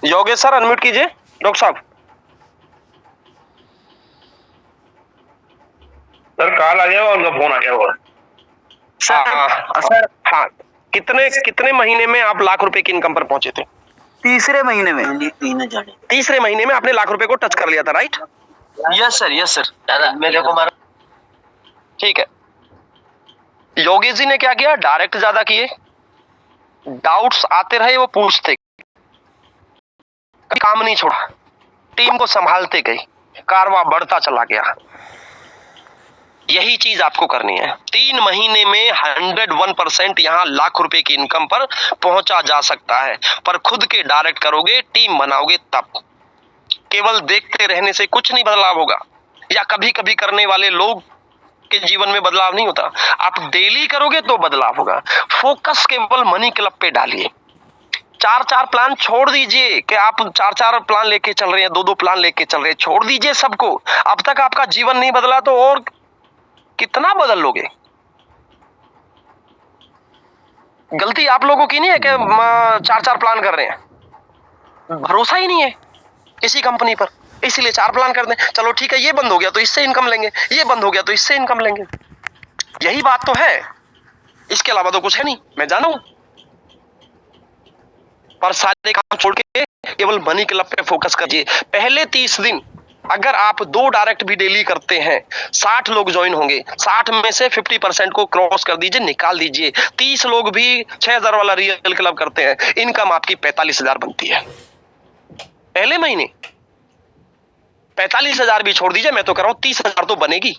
Yogesh sir unmute कीजिए। Doctor साहब sir call आ गया, उनका फोन आ गया होगा। सर हाँ, कितने कितने महीने में आप लाख रुपए की इनकम पर पहुंचे थे? तीसरे महीने में। तीसरे महीने में आपने लाख रुपए को टच कर लिया था, right? Yes sir, yes sir. दादा मेरे को मारो। ठीक है। योगेश जी ने क्या किया? डायरेक्ट ज्यादा किए, डाउट्स आते रहे, वो पूछते, काम नहीं छोड़ा, टीम को संभालते गए, कारवां बढ़ता चला गया। यही चीज आपको करनी है। 3 महीने में 101% यहाँ लाख रुपए की इनकम पर पहुंचा जा सकता है, पर खुद के डायरेक्ट करोगे, टीम बनाओगे तब। केवल देखते रहने से कुछ नहीं बदलाव होगा, या कभी कभी करने वाले लोग के जीवन में बदलाव नहीं होता। आप डेली करोगे तो बदलाव होगा। फोकस केवल मनी क्लब पे डालिए। 4-4 प्लान छोड़ दीजिए कि आप 4-4 प्लान लेके चल रहे हैं, 2-2 प्लान लेके चल रहे हैं, छोड़ दीजिए सबको। अब तक आपका जीवन नहीं बदला तो और कितना बदल लोगे? गलती आप लोगों की नहीं है कि 4-4 प्लान कर रहे हैं, भरोसा ही नहीं है किसी कंपनी पर, इसीलिए 4 प्लान कर दें। चलो ठीक है, ये बंद हो गया तो इससे इनकम लेंगे, ये बंद हो गया तो इससे इनकम लेंगे। यही बात तो है, इसके अलावा तो कुछ है नहीं, मैं जाना हूं। पर सारे काम छोड़ के केवल मनी क्लब पे फोकस करिए। पहले 30 दिन अगर आप 2 डायरेक्ट भी डेली करते हैं, 60 लोग ज्वाइन होंगे, 60 में से 50% को क्रॉस कर दीजिए, निकाल दीजिए। 30 लोग भी 6000 वाला रियल क्लब करते हैं, इनकम आपकी 45,000 बनती है पहले महीने। 45,000 भी छोड़ दीजिए, मैं तो कह रहा हूं 30,000 तो बनेगी,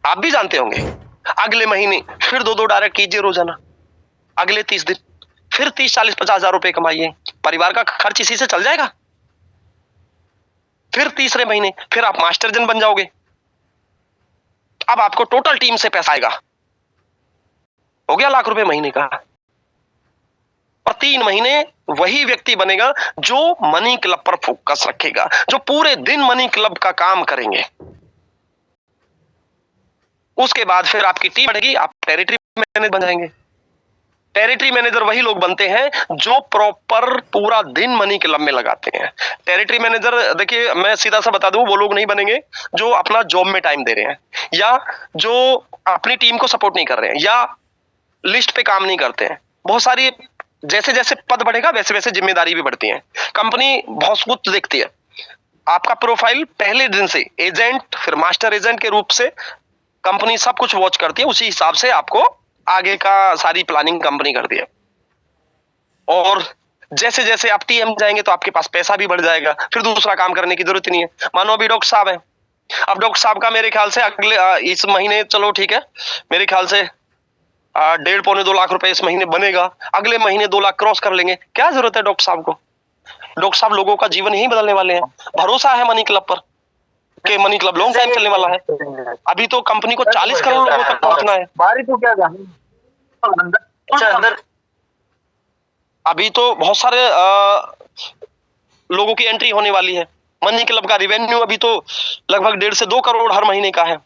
आप भी जानते होंगे। अगले महीने फिर 2-2 डायरेक्ट कीजिए रोजाना, अगले 30 दिन फिर 30-40-50,000 रुपए कमाइए, परिवार का खर्च इसी से चल जाएगा। फिर तीसरे महीने फिर आप मास्टर जन बन जाओगे। अब आपको टोटल टीम से पैसा आएगा, हो गया लाख रुपए महीने का। और 3 महीने वही व्यक्ति बनेगा जो मनी क्लब पर फोकस रखेगा, जो पूरे दिन मनी क्लब का काम करेंगे। उसके बाद फिर आपकी टीम बढ़ेगी, आप टेरिटरी मैनेजर बन जाएंगे। टेरिटरी मैनेजर वही लोग बनते हैं जो प्रॉपर पूरा दिन मनी क्लब में लगाते हैं। टेरिटरी मैनेजर, देखिए मैं सीधा सा बता दूं, वो लोग नहीं बनेंगे जो अपना जॉब में टाइम दे रहे हैं, या जो अपनी टीम को सपोर्ट नहीं कर रहे हैं, या लिस्ट पे काम नहीं करते हैं। बहुत सारी, जैसे जैसे पद बढ़ेगा वैसे वैसे जिम्मेदारी भी बढ़ती है। कंपनी बहुत कुछ देखती है। आपका प्रोफाइल पहले दिन से एजेंट, फिर मास्टर एजेंट के रूप से कंपनी सब कुछ वॉच करती है, उसी हिसाब से आपको आगे का सारी प्लानिंग कंपनी करती है। और जैसे जैसे आप टीएम जाएंगे तो आपके पास पैसा भी बढ़ जाएगा, फिर दूसरा काम करने की जरूरत नहीं है। मानो अभी डॉक्टर साहब है, अब डॉक्टर साहब का मेरे ख्याल से अगले इस महीने, चलो ठीक है, मेरे ख्याल से 1.5-2 लाख रुपए इस महीने बनेगा, अगले महीने 2 लाख क्रॉस कर लेंगे। क्या जरूरत है डॉक्टर साहब को? डॉक्टर साहब लोगों का जीवन यही बदलने वाले हैं। भरोसा है मनी क्लब पर कि मनी क्लब लॉन्ग टाइम चलने वाला है। अभी तो कंपनी को 40 करोड़ लोगों तक पहुंचना है। बारी तो क्या अंदर अभी तो बहुत सारे लोगों की एंट्री होने वाली है। मनी क्लब का रिवेन्यू अभी तो लगभग 1.5 से 2 करोड़ हर महीने का है,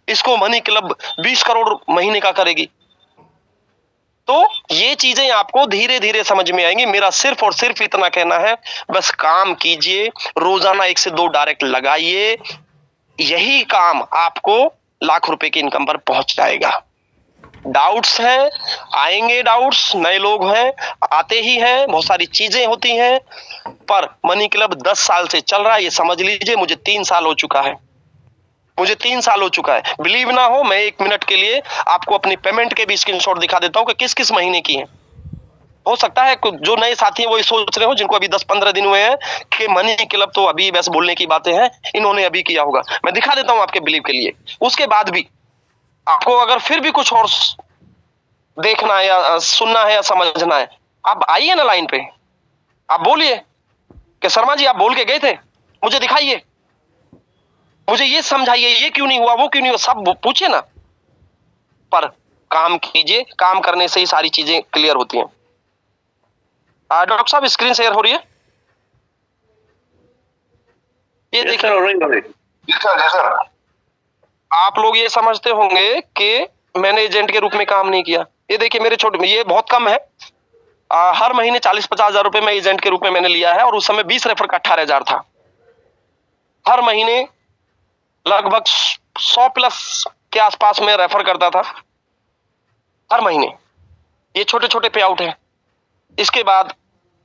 इसको मनी क्लब 20 करोड़ महीने का करेगी। तो ये चीजें आपको धीरे धीरे समझ में आएंगी। मेरा सिर्फ और सिर्फ इतना कहना है, बस काम कीजिए, रोजाना 1 से 2 डायरेक्ट लगाइए, यही काम आपको लाख रुपए की इनकम पर पहुंच जाएगा। डाउट्स हैं, आएंगे डाउट्स, नए लोग हैं, आते ही हैं, बहुत सारी चीजें होती हैं, पर मनी क्लब 10 साल से चल रहा है, ये समझ लीजिए। मुझे 3 साल हो चुका है, मुझे 3 साल हो चुका है। बिलीव ना हो, मैं 1 मिनट के लिए आपको अपनी पेमेंट के भी स्क्रीनशॉट दिखा देता हूं कि किस किस महीने की है। हो सकता है जो नए साथी हैं वो ये सोच रहे हो, जिनको अभी 10-15 दिन हुए हैं, कि मनी क्लब तो अभी बस बोलने की बातें हैं, इन्होंने अभी किया होगा। मैं दिखा देता हूं आपके बिलीव के लिए। उसके बाद भी आपको अगर फिर भी कुछ और देखना है या सुनना है या समझना है, आप आइए ना लाइन पे, आप बोलिए कि शर्मा जी आप बोल के गए थे, मुझे दिखाइए, मुझे ये समझाइए, ये क्यों नहीं हुआ, वो क्यों नहीं हुआ, सब पूछिए ना। पर काम कीजिए, काम करने से ही सारी चीजें क्लियर होती हैं। डॉक्टर साहब स्क्रीन शेयर हो रही है, ये देखिए। आप लोग ये समझते होंगे कि मैंने एजेंट के रूप में काम नहीं किया। ये देखिए मेरे छोटे, ये बहुत कम है, हर महीने 40-50 हजार रुपए में एजेंट के रूप में मैंने लिया है, और उस समय 20 रेफर का 18,000 था। हर महीने लगभग 100 प्लस के आसपास में रेफर करता था हर महीने। ये छोटे छोटे पे आउट है। इसके बाद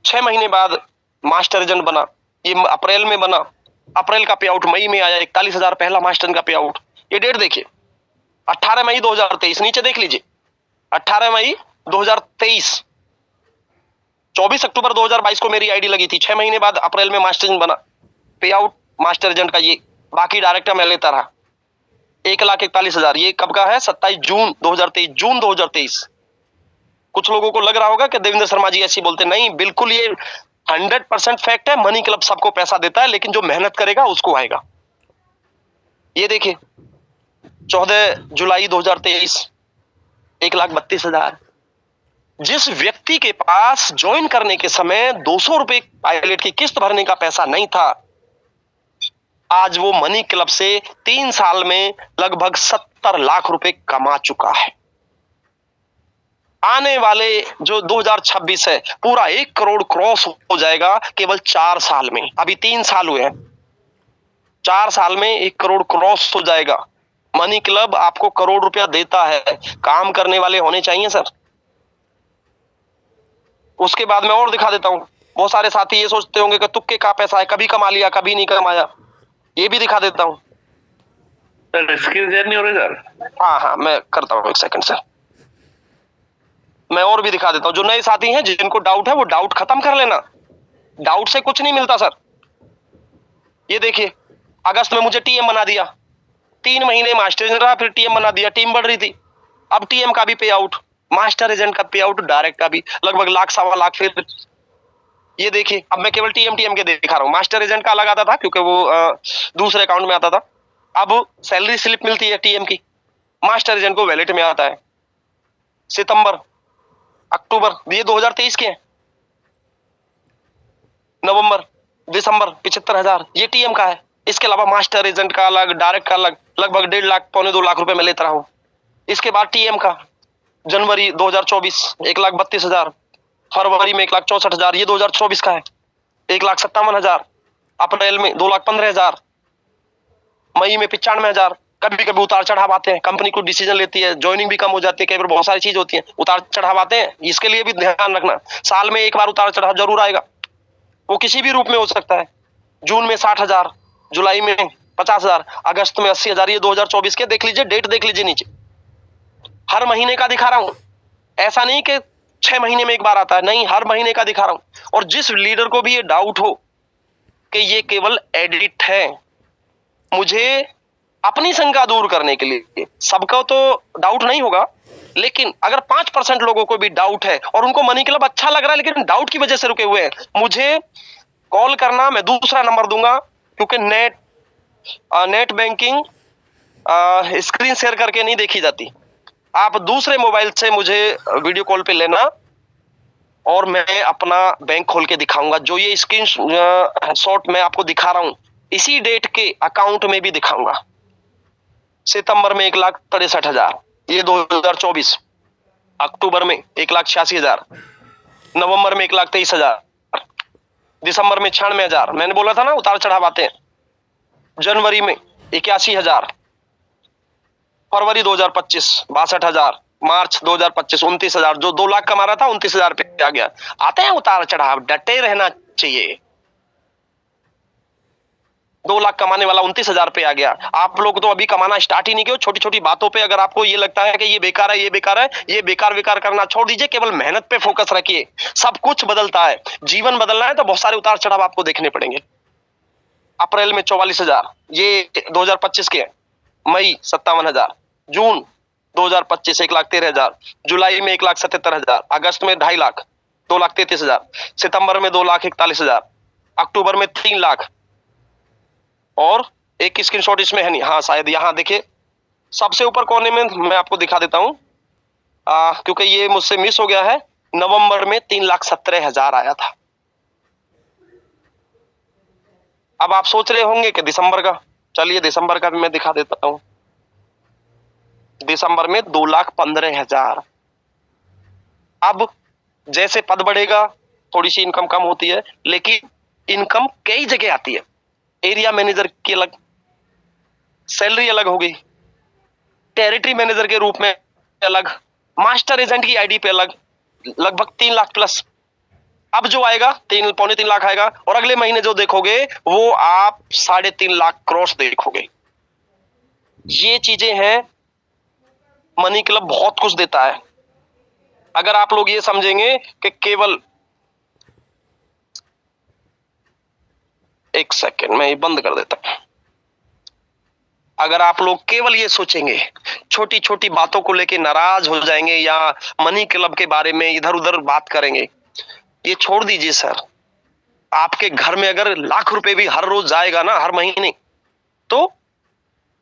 6 महीने बाद मास्टर एजेंट बना, ये अप्रैल में बना। अप्रैल का पे आउट मई में आया, 41,000 पहला मास्टर का पे आउट। ये डेट देखिए, 18 मई 2023, नीचे देख लीजिए, 18 मई 2023। 24 अक्टूबर 2022 को मेरी आईडी लगी थी। 6 महीने बाद अप्रैल में मास्टर एजेंट बना, पे आउट मास्टर एजेंट का ये, बाकी डायरेक्टर मैं लेता रहा। 1,41,000। ये कब का है? 27 जून 2023। जून 2023। कुछ लोगों को लग रहा होगा कि देवेंद्र शर्मा जी ऐसे बोलते, नहीं, बिल्कुल ये 100% फैक्ट है। मनी क्लब सबको पैसा देता है, लेकिन जो मेहनत करेगा उसको आएगा। ये देखिए, 14 जुलाई 2023, 1,32,000। जिस व्यक्ति के पास ज्वाइन करने के समय 200 रुपए पायलट की किस्त भरने का पैसा नहीं था, आज वो मनी क्लब से 3 साल में लगभग 70 लाख रुपए कमा चुका है। आने वाले जो 2026 है, पूरा 1 करोड़ क्रॉस हो जाएगा केवल 4 साल में। अभी 3 साल हुए हैं, 4 साल में 1 करोड़ क्रॉस हो जाएगा। मनी क्लब आपको करोड़ रुपया देता है, काम करने वाले होने चाहिए सर। उसके बाद मैं और दिखा देता हूं। बहुत सारे साथी ये सोचते होंगे कि तुक्के का पैसा है, कभी कमा लिया कभी नहीं कमाया। ये भी दिखा देता हूं सर। स्क्रीन शेयर नहीं हो रही सर? हाँ, मैं करता हूं, 1 सेकंड सर। मैं और भी दिखा देता हूं। जो नए साथी हैं, जिनको डाउट है, वो डाउट खत्म कर लेना। डाउट से कुछ नहीं मिलता सर। ये देखिए, अगस्त में मुझे टीएम बना दिया, 3 महीने मास्टर एजेंट रहा, फिर टीएम बना दिया। टीम बढ़ रही थी, अब टीएम का भी पे आउट, मास्टर एजेंट का पे आउट, डायरेक्ट का भी लगभग लाख सवा लाख। फिर ये देखिए, अब मैं केवल टीएम के दिखा रहा हूँ। मास्टर एजेंट का अलग आता था, क्योंकि वो दूसरे अकाउंट में आता था। अब सैलरी स्लिप मिलती है टीएम की, मास्टर एजेंट को वैलेट में आता है। सितंबर, अक्टूबर, ये 2023 के हैं। नवंबर, दिसंबर 75,000, ये टीएम का है। इसके अलावा मास्टर एजेंट का अलग, डायरेक्ट का अलग, लगभग 1.5 लाख, 2.25 लाख रुपए मैं लेता रहा हूँ। इसके बाद टीएम का जनवरी 2024, 1,32,000। फरवरी में 1,64,000, ये 2024 का है। 1,57,000। अप्रैल में 2,15,000। मई में 95,000। कभी कभी उतार चढ़ाव आते हैं, कंपनी को डिसीजन लेती है, ज्वाइनिंग भी कम हो जाती है, कई बार बहुत सारी चीज होती है, उतार चढ़ाव आते हैं। इसके लिए भी ध्यान रखना, साल में एक बार उतार चढ़ाव जरूर आएगा, वो किसी भी रूप में हो सकता है। जून में 60,000, जुलाई में 50,000, अगस्त में 80,000। ये 2024 के देख लीजिए, डेट देख लीजिए नीचे। हर महीने का दिखा रहा हूं, ऐसा नहीं कि 6 महीने में एक बार आता है, नहीं, हर महीने का दिखा रहा हूं। और जिस लीडर को भी ये डाउट हो कि ये केवल एडिट है, मुझे अपनी शंका दूर करने के लिए, सबको तो डाउट नहीं होगा, लेकिन अगर 5% लोगों को भी डाउट है और उनको मनी क्लब अच्छा लग रहा है, लेकिन डाउट की वजह से रुके हुए हैं, मुझे कॉल करना। मैं दूसरा नंबर दूंगा, क्योंकि नेट बैंकिंग स्क्रीन शेयर करके नहीं देखी जाती। आप दूसरे मोबाइल से मुझे वीडियो कॉल पे लेना, और मैं अपना बैंक खोल के दिखाऊंगा। जो ये स्क्रीन शॉट मैं आपको दिखा रहा हूं, इसी डेट के अकाउंट में भी दिखाऊंगा। सितंबर में 1,63,000, ये 2024। अक्टूबर में 1,86,000। नवंबर में 1,23,000। दिसंबर में 96,000। मैंने बोला था ना उतार चढ़ाव आते हैं। जनवरी में 81,000। फरवरी 2025 62,000। मार्च 2025 29,000। जो 2 लाख कमा रहा था 29,000 पे आ गया। आते हैं उतार चढ़ाव, डटे रहना चाहिए। 2 लाख कमाने वाला 29,000 पे आ गया। आप लोग तो अभी कमाना स्टार्ट ही नहीं किए। छोटी छोटी बातों पे अगर आपको ये लगता है कि ये बेकार है, ये बेकार है, ये बेकार करना छोड़ दीजिए, केवल मेहनत पे फोकस रखिए। सब कुछ बदलता है, जीवन बदलना है तो बहुत सारे उतार चढ़ाव आपको देखने पड़ेंगे। अप्रैल में 44,000, ये 2025 के। मई 57,000। जून 2025 1,13,000। जुलाई में 1,77,000। अगस्त में 2.5 लाख, 2,33,000। सितंबर में 2,41,000। अक्टूबर में 3 लाख। और एक स्क्रीनशॉट इसमें है नहीं, हाँ शायद यहाँ देखिए, सबसे ऊपर कोने में मैं आपको दिखा देता हूँ, क्योंकि ये मुझसे मिस हो गया है। नवंबर में 3,17,000 आया था। अब आप सोच रहे होंगे कि दिसंबर का, चलिए दिसंबर का भी मैं दिखा देता हूँ। दिसंबर में 2,15,000। अब जैसे पद बढ़ेगा थोड़ी सी इनकम कम होती है, लेकिन इनकम कई जगह आती है। एरिया मैनेजर की अलग सैलरी अलग हो गई, टेरिटरी मैनेजर के रूप में अलग, मास्टर एजेंट की आईडी पे अलग, लगभग 3 लाख प्लस। अब जो आएगा 3 पौने 3 लाख आएगा, और अगले महीने जो देखोगे वो आप 3.5 लाख क्रॉस देखोगे। ये चीजें हैं, मनी क्लब बहुत कुछ देता है। अगर आप लोग ये समझेंगे कि केवल, एक सेकेंड मैं ये बंद कर देता हूं। अगर आप लोग केवल ये सोचेंगे, छोटी छोटी बातों को लेके नाराज हो जाएंगे या मनी क्लब के बारे में इधर उधर बात करेंगे, ये छोड़ दीजिए सर। आपके घर में अगर लाख रुपए भी हर रोज जाएगा ना, हर महीने, तो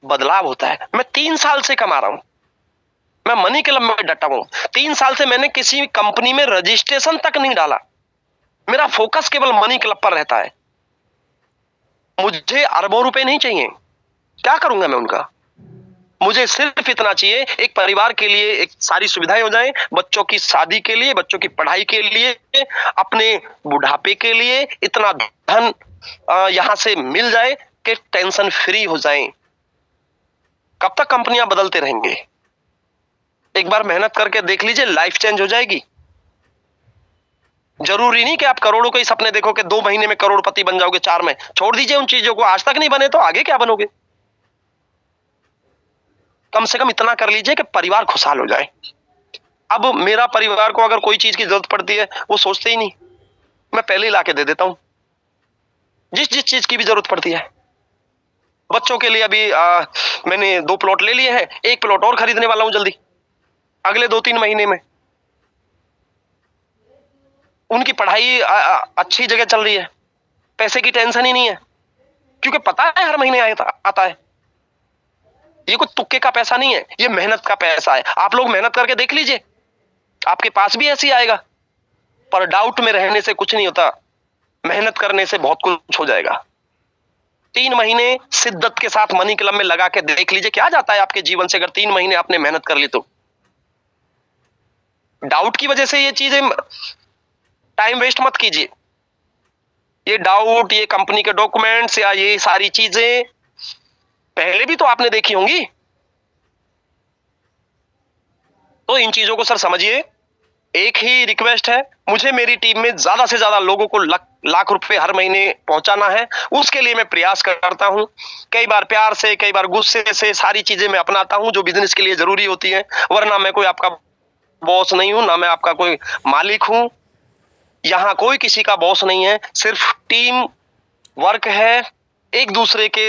बदलाव होता है। मैं 3 साल से कमा रहा हूं, मैं मनी क्लब में डटा हूं। 3 साल से मैंने किसी कंपनी में रजिस्ट्रेशन तक नहीं डाला। मेरा फोकस केवल मनी क्लब पर रहता है। मुझे अरबों रुपए नहीं चाहिए, क्या करूंगा मैं उनका? मुझे सिर्फ इतना चाहिए, एक परिवार के लिए एक सारी सुविधाएं हो जाएं, बच्चों की शादी के लिए, बच्चों की पढ़ाई के लिए, अपने बुढ़ापे के लिए इतना धन यहां से मिल जाए कि टेंशन फ्री हो जाएं। कब तक कंपनियां बदलते रहेंगे? एक बार मेहनत करके देख लीजिए, लाइफ चेंज हो जाएगी। जरूरी नहीं कि आप करोड़ों के ही सपने देखो कि 2 महीने में करोड़पति बन जाओगे, 4 में। छोड़ दीजिए उन चीजों को, आज तक नहीं बने तो आगे क्या बनोगे? कम से कम इतना कर लीजिए कि परिवार खुशहाल हो जाए। अब मेरा परिवार को अगर कोई चीज की जरूरत पड़ती है, वो सोचते ही नहीं, मैं पहले ही लाके दे देता हूं, जिस जिस चीज की भी जरूरत पड़ती है। बच्चों के लिए अभी मैंने 2 प्लॉट ले लिए हैं, 1 प्लॉट और खरीदने वाला हूं जल्दी, अगले 2-3 महीने में। उनकी पढ़ाई अच्छी जगह चल रही है, पैसे की टेंशन ही नहीं है, क्योंकि पता है हर महीने आता है। ये कोई तुक्के का पैसा नहीं है, ये मेहनत का पैसा है। आप लोग मेहनत करके देख लीजिए, आपके पास भी ऐसे ही आएगा। पर डाउट में रहने से कुछ नहीं होता, मेहनत करने से बहुत कुछ हो जाएगा। 3 महीने शिद्दत के साथ मनी क्लब में लगा के देख लीजिए, क्या जाता है आपके जीवन से अगर 3 महीने आपने मेहनत कर ली तो। डाउट की वजह से ये चीजें, टाइम वेस्ट मत कीजिए। ये डाउट, ये कंपनी के डॉक्यूमेंट्स या ये सारी चीजें पहले भी तो आपने देखी होंगी। तो इन चीजों को सर समझिए। एक ही रिक्वेस्ट है, मुझे मेरी टीम में ज्यादा से ज्यादा लोगों को लाख रुपए हर महीने पहुंचाना है, उसके लिए मैं प्रयास करता हूं। कई बार प्यार से, कई बार गुस्से से सारी चीजें मैं अपनाता हूं जो बिजनेस के लिए जरूरी होती है। वरना मैं कोई आपका बॉस नहीं हूं, ना मैं आपका कोई मालिक हूं। यहां कोई किसी का बॉस नहीं है, सिर्फ टीम वर्क है। एक दूसरे के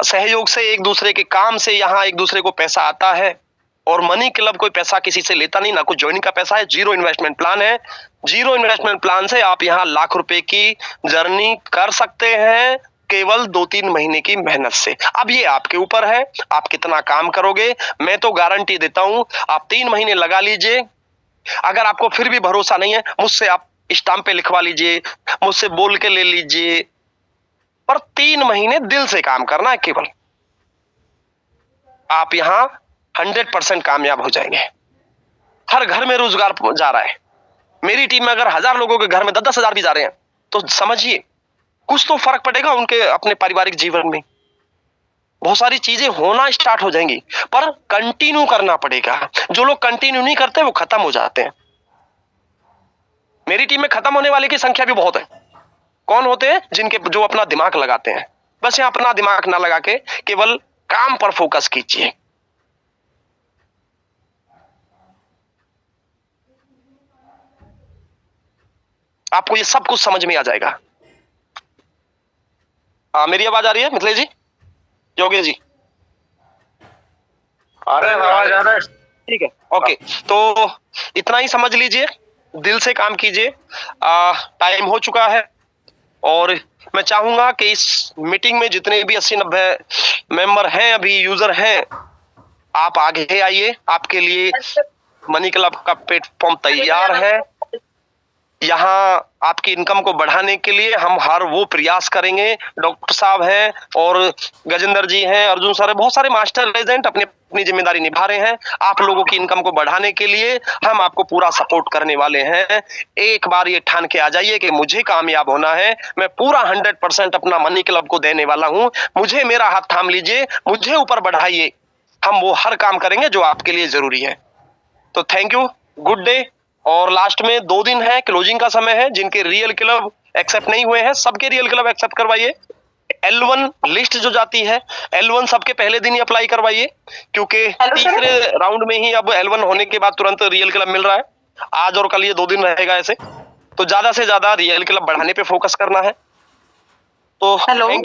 सहयोग से, एक दूसरे के काम से यहां एक दूसरे को पैसा आता है। और मनी क्लब कोई पैसा किसी से लेता नहीं, ना कोई ज्वाइनिंग का पैसा है। 0 इन्वेस्टमेंट प्लान है। 0 इन्वेस्टमेंट प्लान से आप यहां लाख रुपए की जर्नी कर सकते हैं, केवल 2-3 महीने की मेहनत से। अब ये आपके ऊपर है, आप कितना काम करोगे। मैं तो गारंटी देता हूं, आप 3 महीने लगा लीजिए। अगर आपको फिर भी भरोसा नहीं है, मुझसे आप स्टाम्प पे लिखवा लीजिए, मुझसे बोल के ले लीजिए, पर 3 महीने दिल से काम करना है केवल। आप यहां 100% कामयाब हो जाएंगे। हर घर में रोजगार जा रहा है। मेरी टीम में अगर 1000 लोगों के घर में 10-10 हजार भी जा रहे हैं, तो समझिए कुछ तो फर्क पड़ेगा उनके अपने पारिवारिक जीवन में। बहुत सारी चीजें होना स्टार्ट हो जाएंगी, पर कंटिन्यू करना पड़ेगा। जो लोग कंटिन्यू नहीं करते वो खत्म हो जाते हैं। मेरी टीम में खत्म होने वाले की संख्या भी बहुत है। कौन होते हैं? जो अपना दिमाग लगाते हैं। बस यहाँ अपना दिमाग ना लगा के केवल काम पर फोकस कीजिए। आपको ये सब कुछ समझ में आ जाएगा। मेरी आवाज आ रही है मिथिलेश जी, योगेश जी? अरे आवाज आ रहा है। ठीक है, ओके। तो इतना ही समझ लीजिए, दिल से काम कीजिए। टाइम हो चुका है और मैं चाहूंगा कि इस मीटिंग में जितने भी 80-90 मेंबर हैं, अभी यूजर हैं, आप आगे आइए। आपके लिए मनी क्लब का प्लेटफॉर्म तैयार है। यहाँ आपकी इनकम को बढ़ाने के लिए हम हर वो प्रयास करेंगे। डॉक्टर साहब हैं और गजेंद्र जी हैं, अर्जुन सर हैं, बहुत सारे मास्टर एजेंट अपनी अपनी जिम्मेदारी निभा रहे हैं। आप लोगों की इनकम को बढ़ाने के लिए हम आपको पूरा सपोर्ट करने वाले हैं। एक बार ये ठान के आ जाइए कि मुझे कामयाब होना है, मैं पूरा 100% अपना मनी क्लब को देने वाला हूं। मुझे मेरा हाथ थाम लीजिए, मुझे ऊपर बढ़ाइए, हम वो हर काम करेंगे जो आपके लिए जरूरी है। तो थैंक यू, गुड डे। और लास्ट में 2 दिन है, क्लोजिंग का समय है। जिनके रियल क्लब एक्सेप्ट नहीं हुए हैं, सबके रियल क्लब एक्सेप्ट करवाइए। L1 लिस्ट जो जाती है, L1 सबके पहले दिन ही अप्लाई करवाइए, क्योंकि तीसरे राउंड में ही अब L1 होने के बाद तुरंत रियल क्लब मिल रहा है। आज और कल ये 2 दिन रहेगा ऐसे। तो ज्यादा से ज्यादा रियल क्लब बढ़ाने पे फोकस करना है। तो थैंक यू।